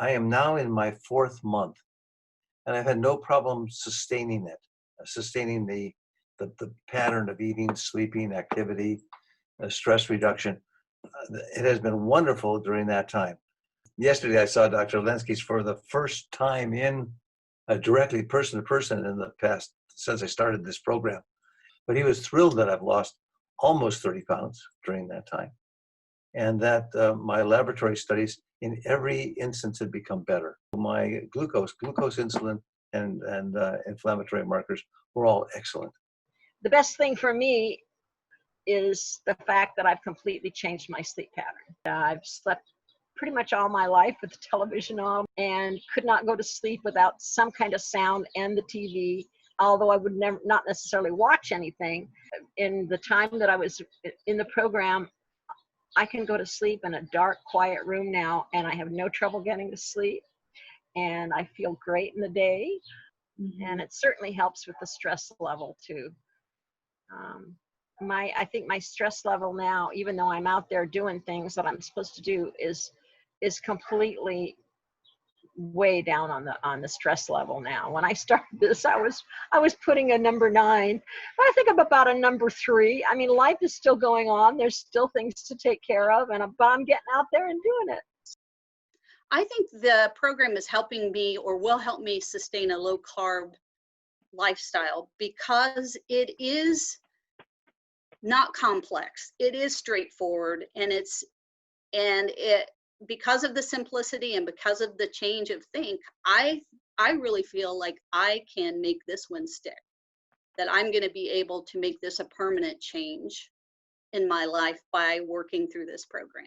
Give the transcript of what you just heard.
I am now in my 4th month, and I've had no problem sustaining it, sustaining the pattern of eating, sleeping, activity, stress reduction. It has been wonderful during that time. Yesterday, I saw Dr. Lenski's for the first time in directly person to person in the past since I started this program. But he was thrilled that I've lost almost 30 pounds during that time, and that my laboratory studies in every instance had become better. My glucose, insulin, and inflammatory markers were all excellent. The best thing for me is the fact that I've completely changed my sleep pattern. I've slept pretty much all my life with the television on and could not go to sleep without some kind of sound and the TV, although I would not necessarily watch anything. In the time that I was in the program, I can go to sleep in a dark, quiet room now, and I have no trouble getting to sleep, and I feel great in the day, and it certainly helps with the stress level too. I think my stress level now, even though I'm out there doing things that I'm supposed to do, is completely way down on the stress level now. When I started this, I was putting a number 9, but I think I'm about a number 3. I mean, life is still going on. There's still things to take care of, but I'm getting out there and doing it. I think the program is helping me, or will help me, sustain a low carb lifestyle because it is not complex. It is straightforward, and because of the simplicity and because of the change of think, I really feel like I can make this one stick, that I'm going to be able to make this a permanent change in my life by working through this program.